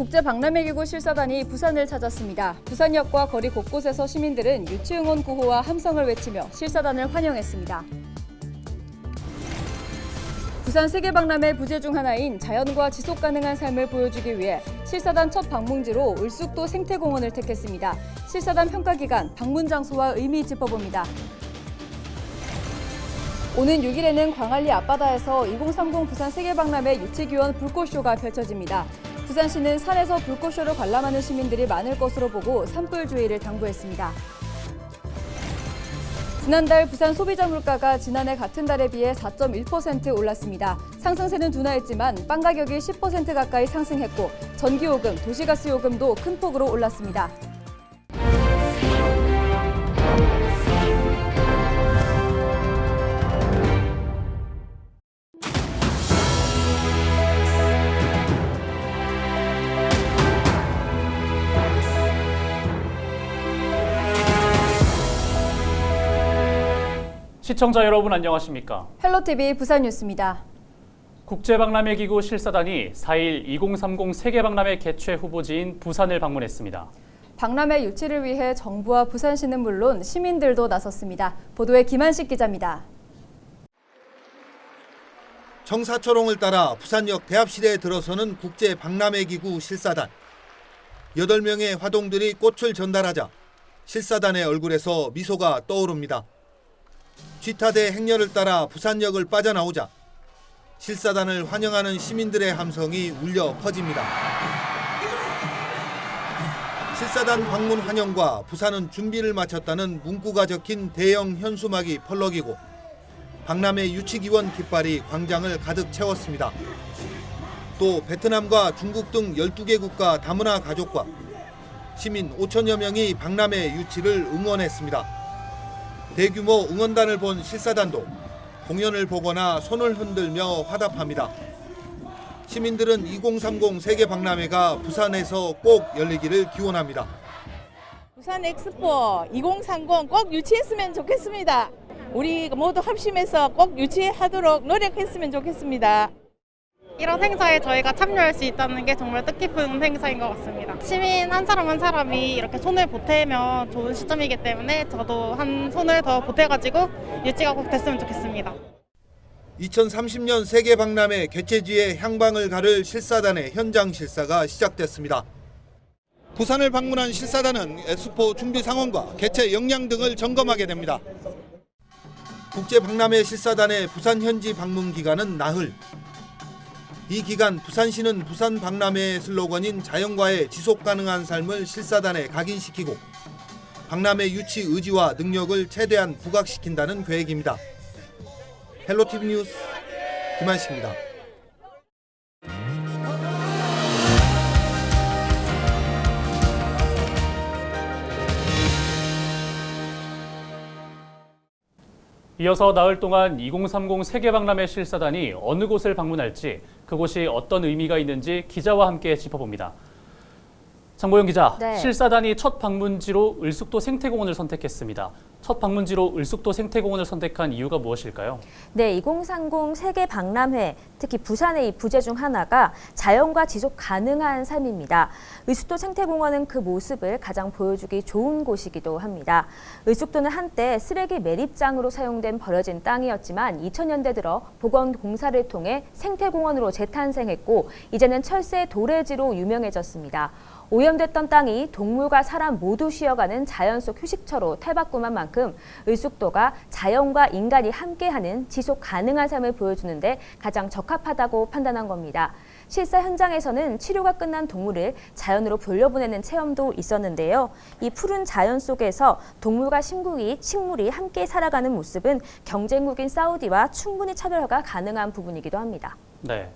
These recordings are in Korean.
국제박람회기구 실사단이 부산을 찾았습니다. 부산역과 거리 곳곳에서 시민들은 유치응원 구호와 함성을 외치며 실사단을 환영했습니다. 부산 세계박람회 부제 중 하나인 자연과 지속가능한 삶을 보여주기 위해 실사단 첫 방문지로 을숙도 생태공원을 택했습니다. 실사단 평가기간, 방문 장소와 의미 짚어봅니다. 오는 6일에는 광안리 앞바다에서 2030 부산 세계박람회 유치기원 불꽃쇼가 펼쳐집니다. 부산시는 산에서 불꽃쇼를 관람하는 시민들이 많을 것으로 보고 산불 주의를 당부했습니다. 지난달 부산 소비자 물가가 지난해 같은 달에 비해 4.1% 올랐습니다. 상승세는 둔화했지만 빵 가격이 10% 가까이 상승했고 전기요금, 도시가스 요금도 큰 폭으로 올랐습니다. 시청자 여러분 안녕하십니까? 헬로티비 부산 뉴스입니다. 국제박람회기구 실사단이 4일 2030 세계박람회 개최 후보지인 부산을 방문했습니다. 박람회 유치를 위해 정부와 부산시는 물론 시민들도 나섰습니다. 보도에 김한식 기자입니다. 청사초롱을 따라 부산역 대합실에 들어서는 국제박람회기구 실사단. 8명의 화동들이 꽃을 전달하자 실사단의 얼굴에서 미소가 떠오릅니다. 쥐타대 행렬을 따라 부산역을 빠져나오자 실사단을 환영하는 시민들의 함성이 울려 퍼집니다. 실사단 방문 환영과 부산은 준비를 마쳤다는 문구가 적힌 대형 현수막이 펄럭이고 박람회 유치기원 깃발이 광장을 가득 채웠습니다. 또 베트남과 중국 등 12개 국가 다문화 가족과 시민 5천여 명이 박람회 유치를 응원했습니다. 대규모 응원단을 본 실사단도 공연을 보거나 손을 흔들며 화답합니다. 시민들은 2030 세계박람회가 부산에서 꼭 열리기를 기원합니다. 부산 엑스포 2030 꼭 유치했으면 좋겠습니다. 우리 모두 합심해서 꼭 유치하도록 노력했으면 좋겠습니다. 이런 행사에 저희가 참여할 수 있다는 게 정말 뜻깊은 행사인 것 같습니다. 시민 한 사람 한 사람이 이렇게 손을 보태면 좋은 시점이기 때문에 저도 한 손을 더 보태가지고 유치가 꼭 됐으면 좋겠습니다. 2030년 세계박람회 개최지에 향방을 가를 실사단의 현장 실사가 시작됐습니다. 부산을 방문한 실사단은 엑스포 준비 상황과 개최 역량 등을 점검하게 됩니다. 국제박람회 실사단의 부산 현지 방문 기간은 나흘. 이 기간 부산시는 부산 박람회의 슬로건인 자연과의 지속가능한 삶을 실사단에 각인시키고 박람회 유치 의지와 능력을 최대한 부각시킨다는 계획입니다. 헬로티비 뉴스 김한식입니다. 이어서 나흘 동안 2030 세계박람회 실사단이 어느 곳을 방문할지 그곳이 어떤 의미가 있는지 기자와 함께 짚어봅니다. 장보영 기자, 네. 실사단이 첫 방문지로 을숙도 생태공원을 선택했습니다. 첫 방문지로 을숙도 생태공원을 선택한 이유가 무엇일까요? 네, 2030 세계박람회, 특히 부산의 이 부제 중 하나가 자연과 지속 가능한 삶입니다. 을숙도 생태공원은 그 모습을 가장 보여주기 좋은 곳이기도 합니다. 을숙도는 한때 쓰레기 매립장으로 사용된 버려진 땅이었지만 2000년대 들어 보건공사를 통해 생태공원으로 재탄생했고 이제는 철새 도래지로 유명해졌습니다. 오염됐던 땅이 동물과 사람 모두 쉬어가는 자연 속 휴식처로 탈바꿈한 만큼 을숙도가 자연과 인간이 함께하는 지속 가능한 삶을 보여주는데 가장 적합하다고 판단한 겁니다. 실사 현장에서는 치료가 끝난 동물을 자연으로 돌려보내는 체험도 있었는데요. 이 푸른 자연 속에서 동물과 식물이 함께 살아가는 모습은 경쟁국인 사우디와 충분히 차별화가 가능한 부분이기도 합니다. 네.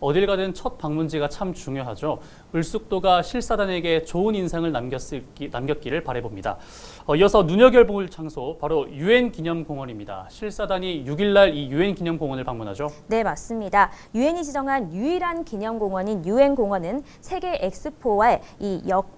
어딜 가든 첫 방문지가 참 중요하죠. 을숙도가 실사단에게 좋은 인상을 남겼기를 바라봅니다. 이어서 눈여겨볼 장소, 바로 UN 기념공원입니다. 실사단이 6일날 이 UN 기념공원을 방문하죠? 네, 맞습니다. 유엔이 지정한 유일한 기념공원인 유엔공원은 세계 엑스포와의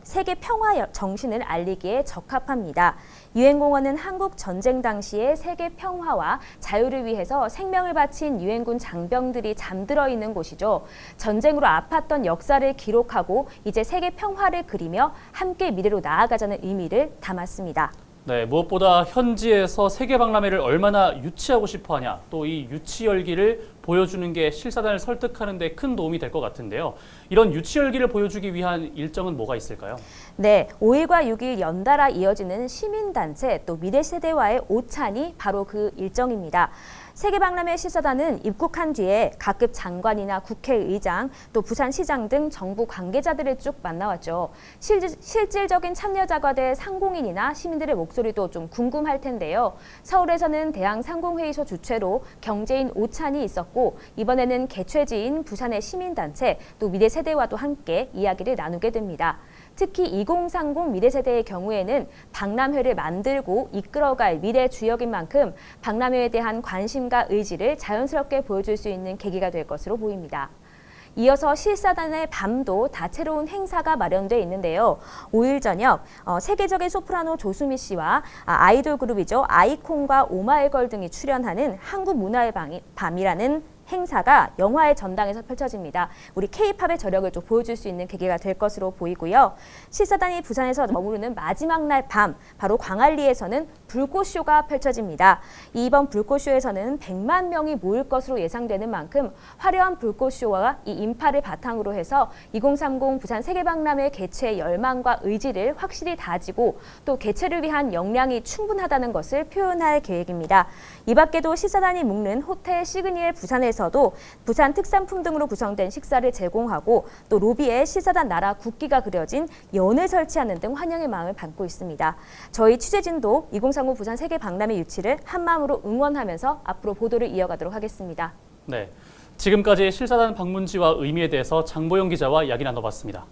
세계 평화 정신을 알리기에 적합합니다. 유엔공원은 한국 전쟁 당시의 세계 평화와 자유를 위해서 생명을 바친 유엔군 장병들이 잠들어 있는 곳이죠. 있는데요. 전쟁으로 아팠던 역사를 기록하고 이제 세계 평화를 그리며 함께 미래로 나아가자는 의미를 담았습니다. 네, 무엇보다 현지에서 세계박람회를 얼마나 유치하고 싶어하냐, 또 이 유치 열기를 보여주는 게 실사단을 설득하는 데 큰 도움이 될 것 같은데요. 이런 유치 열기를 보여주기 위한 일정은 뭐가 있을까요? 네, 5일과 6일 연달아 이어지는 시민단체 또 미래세대와의 오찬이 바로 그 일정입니다. 세계박람회 실사단은 입국한 뒤에 각급 장관이나 국회의장, 또 부산시장 등 정부 관계자들을 쭉 만나왔죠. 실질적인 참여자가 될 상공인이나 시민들의 목소리도 좀 궁금할 텐데요. 서울에서는 대항상공회의소 주최로 경제인 오찬이 있었고 이번에는 개최지인 부산의 시민단체, 또 미래세대와도 함께 이야기를 나누게 됩니다. 특히 2030 미래세대의 경우에는 박람회를 만들고 이끌어갈 미래 주역인 만큼 박람회에 대한 관심과 의지를 자연스럽게 보여줄 수 있는 계기가 될 것으로 보입니다. 이어서 실사단의 밤도 다채로운 행사가 마련돼 있는데요. 5일 저녁 세계적인 소프라노 조수미 씨와 아이돌 그룹이죠. 아이콘과 오마이걸 등이 출연하는 한국문화의 밤이라는 행사가 영화의 전당에서 펼쳐집니다. 우리 K-팝의 저력을 좀 보여줄 수 있는 계기가 될 것으로 보이고요. 실사단이 부산에서 머무르는 마지막 날 밤, 바로 광안리에서는 불꽃쇼가 펼쳐집니다. 이번 불꽃쇼에서는 100만 명이 모일 것으로 예상되는 만큼 화려한 불꽃쇼와 이 인파를 바탕으로 해서 2030 부산 세계박람회 개최의 열망과 의지를 확실히 다지고 또 개최를 위한 역량이 충분하다는 것을 표현할 계획입니다. 이 밖에도 실사단이 묵는 호텔 시그니엘 부산에서도 부산 특산품 등으로 구성된 식사를 제공하고 또 로비에 실사단 나라 국기가 그려진 연을 설치하는 등 환영의 마음을 담고 있습니다. 저희 취재진도 2030 부산 세계박람회 유치를 한마음으로 응원하면서 앞으로 보도를 이어가도록 하겠습니다. 네, 지금까지 실사단 방문지와 의미에 대해서 장보영 기자와 이야기 나눠봤습니다.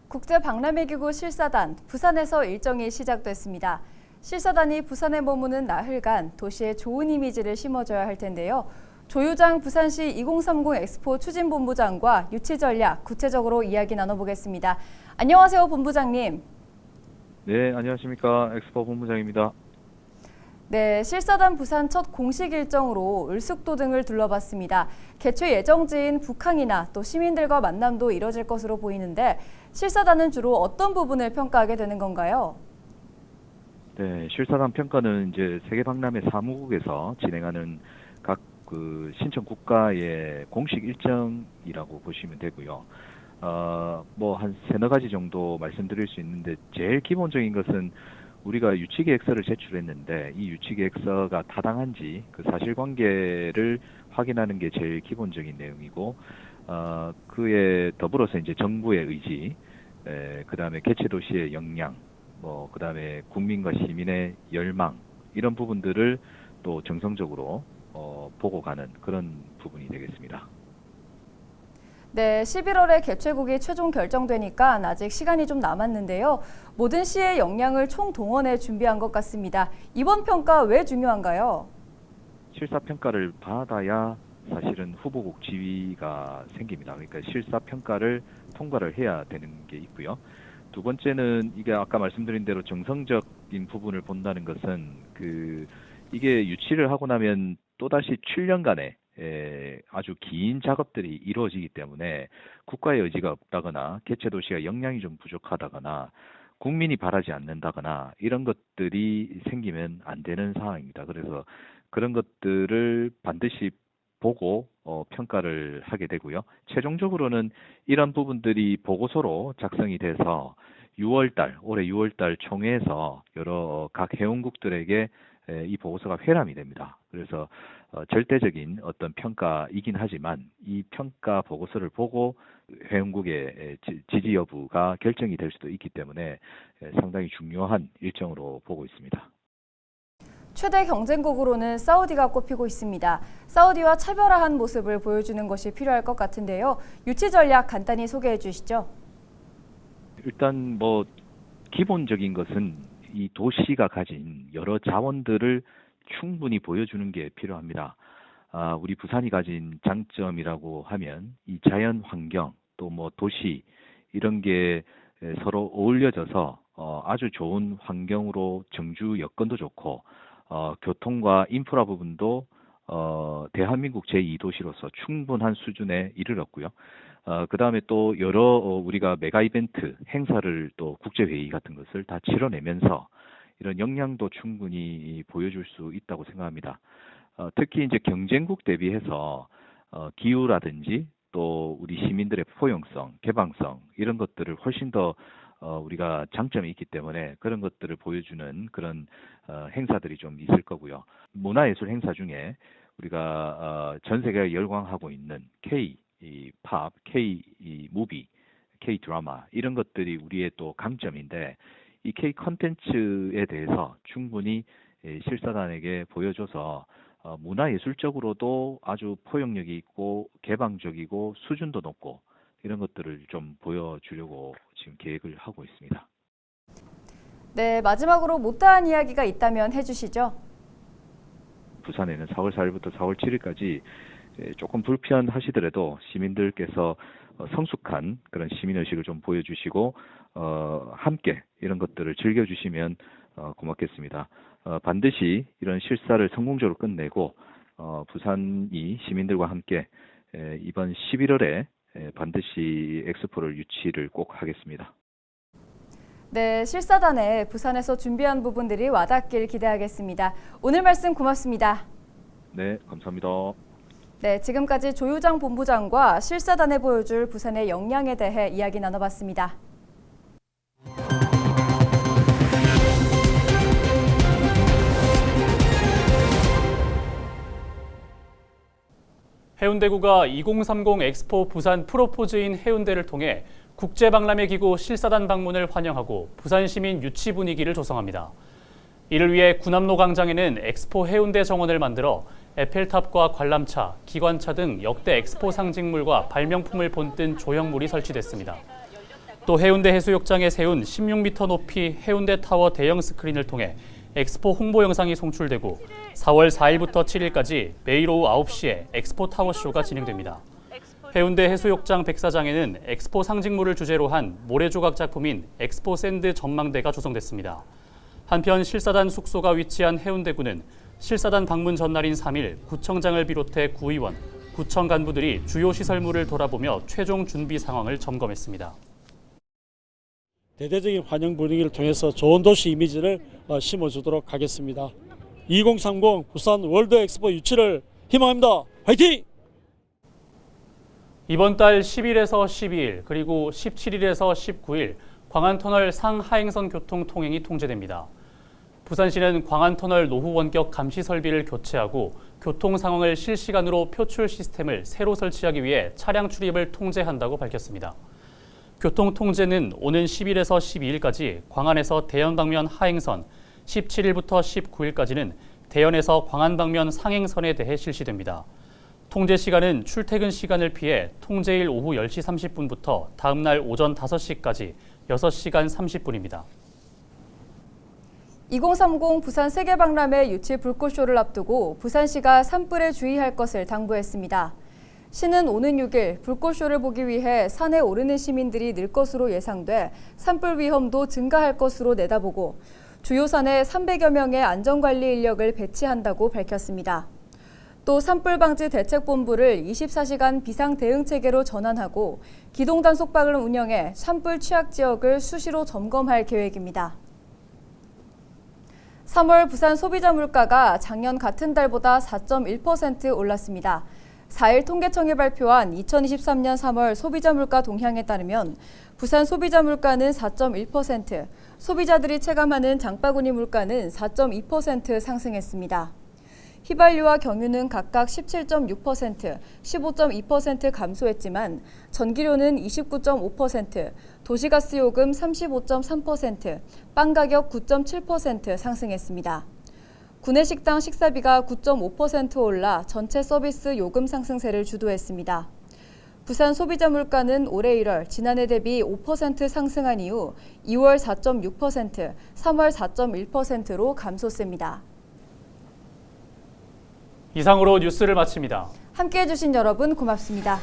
국제박람회기구 실사단, 부산에서 일정이 시작됐습니다. 실사단이 부산에 머무는 나흘간 도시에 좋은 이미지를 심어줘야 할 텐데요. 조유장 부산시 2030 엑스포 추진본부장과 유치 전략 구체적으로 이야기 나눠보겠습니다. 안녕하세요, 본부장님. 네, 안녕하십니까. 엑스포 본부장입니다. 네, 실사단 부산 첫 공식 일정으로 을숙도 등을 둘러봤습니다. 개최 예정지인 북항이나 또 시민들과 만남도 이뤄질 것으로 보이는데 실사단은 주로 어떤 부분을 평가하게 되는 건가요? 네, 실사단 평가는 이제 세계박람회 사무국에서 진행하는 각 그 신청 국가의 공식 일정이라고 보시면 되고요. 뭐 한 세네 가지 정도 말씀드릴 수 있는데 제일 기본적인 것은 우리가 유치 계획서를 제출했는데 이 유치 계획서가 타당한지 그 사실관계를 확인하는 게 제일 기본적인 내용이고 그에 더불어서 이제 정부의 의지, 그다음에 개최 도시의 역량, 뭐 그다음에 국민과 시민의 열망 이런 부분들을 또 정성적으로 보고 가는 그런 부분이 되겠습니다. 네, 11월에 개최국이 최종 결정되니까 아직 시간이 좀 남았는데요. 모든 시의 역량을 총동원해 준비한 것 같습니다. 이번 평가 왜 중요한가요? 실사평가를 받아야 사실은 후보국 지위가 생깁니다. 그러니까 실사평가를 통과를 해야 되는 게 있고요. 두 번째는 이게 아까 말씀드린 대로 정성적인 부분을 본다는 것은 이게 유치를 하고 나면 또다시 7년간의 아주 긴 작업들이 이루어지기 때문에 국가의 의지가 없다거나 개최 도시가 역량이 좀 부족하다거나 국민이 바라지 않는다거나 이런 것들이 생기면 안 되는 상황입니다. 그래서 그런 것들을 반드시 보고 평가를 하게 되고요. 최종적으로는 이런 부분들이 보고서로 작성이 돼서 올해 6월달 총회에서 여러 각 회원국들에게 이 보고서가 회람이 됩니다. 그래서 절대적인 어떤 평가이긴 하지만 이 평가 보고서를 보고 회원국의 지지 여부가 결정이 될 수도 있기 때문에 상당히 중요한 일정으로 보고 있습니다. 최대 경쟁국으로는 사우디가 꼽히고 있습니다. 사우디와 차별화한 모습을 보여주는 것이 필요할 것 같은데요. 유치 전략 간단히 소개해 주시죠. 일단 뭐 기본적인 것은 이 도시가 가진 여러 자원들을 충분히 보여주는 게 필요합니다. 우리 부산이 가진 장점이라고 하면 이 자연 환경 또 뭐 도시 이런 게 서로 어울려져서 아주 좋은 환경으로 정주 여건도 좋고 교통과 인프라 부분도 대한민국 제2도시로서 충분한 수준에 이르렀고요. 그다음에 또 여러 우리가 메가 이벤트 행사를 또 국제회의 같은 것을 다 치러내면서 이런 역량도 충분히 보여줄 수 있다고 생각합니다. 특히 이제 경쟁국 대비해서 기후라든지 또 우리 시민들의 포용성, 개방성 이런 것들을 훨씬 더 우리가 장점이 있기 때문에 그런 것들을 보여주는 그런 행사들이 좀 있을 거고요. 문화예술 행사 중에 우리가 전 세계가 열광하고 있는 K-팝, K-무비, K-드라마 이런 것들이 우리의 또 강점인데 이 K-컨텐츠에 대해서 충분히 실사단에게 보여줘서 문화예술적으로도 아주 포용력이 있고 개방적이고 수준도 높고 이런 것들을 좀 보여주려고 지금 계획을 하고 있습니다. 네, 마지막으로 못다한 이야기가 있다면 해주시죠. 부산에는 4월 4일부터 4월 7일까지 조금 불편하시더라도 시민들께서 성숙한 그런 시민의식을 좀 보여주시고 함께 이런 것들을 즐겨주시면 고맙겠습니다. 반드시 이런 실사를 성공적으로 끝내고 부산이 시민들과 함께 이번 11월에 반드시 엑스포를 유치를 꼭 하겠습니다. 네, 실사단에 부산에서 준비한 부분들이 와닿길 기대하겠습니다. 오늘 말씀 고맙습니다. 네, 감사합니다. 네, 지금까지 조유장 본부장과 실사단에 보여줄 부산의 역량에 대해 이야기 나눠봤습니다. 해운대구가 2030 엑스포 부산 프로포즈인 해운대를 통해 국제박람회 기구 실사단 방문을 환영하고 부산 시민 유치 분위기를 조성합니다. 이를 위해 군함로 광장에는 엑스포 해운대 정원을 만들어 에펠탑과 관람차, 기관차 등 역대 엑스포 상징물과 발명품을 본뜬 조형물이 설치됐습니다. 또 해운대 해수욕장에 세운 16m 높이 해운대 타워 대형 스크린을 통해 엑스포 홍보 영상이 송출되고 4월 4일부터 7일까지 매일 오후 9시에 엑스포 타워쇼가 진행됩니다. 해운대 해수욕장 백사장에는 엑스포 상징물을 주제로 한 모래조각 작품인 엑스포 샌드 전망대가 조성됐습니다. 한편 실사단 숙소가 위치한 해운대구는 실사단 방문 전날인 3일 구청장을 비롯해 구의원, 구청 간부들이 주요 시설물을 돌아보며 최종 준비 상황을 점검했습니다. 대대적인 환영 분위기를 통해서 좋은 도시 이미지를 심어주도록 하겠습니다. 2030 부산 월드 엑스포 유치를 희망합니다. 화이팅! 이번 달 10일에서 12일 그리고 17일에서 19일 광안터널 상하행선 교통 통행이 통제됩니다. 부산시는 광안터널 노후 원격 감시 설비를 교체하고 교통 상황을 실시간으로 표출 시스템을 새로 설치하기 위해 차량 출입을 통제한다고 밝혔습니다. 교통 통제는 오는 10일에서 12일까지 광안에서 대연 방면 하행선, 17일부터 19일까지는 대연에서 광안 방면 상행선에 대해 실시됩니다. 통제 시간은 출퇴근 시간을 피해 통제일 오후 10시 30분부터 다음 날 오전 5시까지 6시간 30분입니다. 2030 부산 세계박람회 유치 불꽃쇼를 앞두고 부산시가 산불에 주의할 것을 당부했습니다. 시는 오는 6일 불꽃쇼를 보기 위해 산에 오르는 시민들이 늘 것으로 예상돼 산불 위험도 증가할 것으로 내다보고 주요 산에 300여 명의 안전관리 인력을 배치한다고 밝혔습니다. 또 산불방지 대책본부를 24시간 비상대응체계로 전환하고 기동 단속방을 운영해 산불 취약 지역을 수시로 점검할 계획입니다. 3월 부산 소비자 물가가 작년 같은 달보다 4.1% 올랐습니다. 4일 통계청이 발표한 2023년 3월 소비자 물가 동향에 따르면 부산 소비자 물가는 4.1%, 소비자들이 체감하는 장바구니 물가는 4.2% 상승했습니다. 휘발유와 경유는 각각 17.6%, 15.2% 감소했지만 전기료는 29.5%, 도시가스 요금 35.3%, 빵 가격 9.7% 상승했습니다. 구내식당 식사비가 9.5% 올라 전체 서비스 요금 상승세를 주도했습니다. 부산 소비자 물가는 올해 1월 지난해 대비 5% 상승한 이후 2월 4.6%, 3월 4.1%로 감소세입니다. 이상으로 뉴스를 마칩니다. 함께해 주신 여러분 고맙습니다.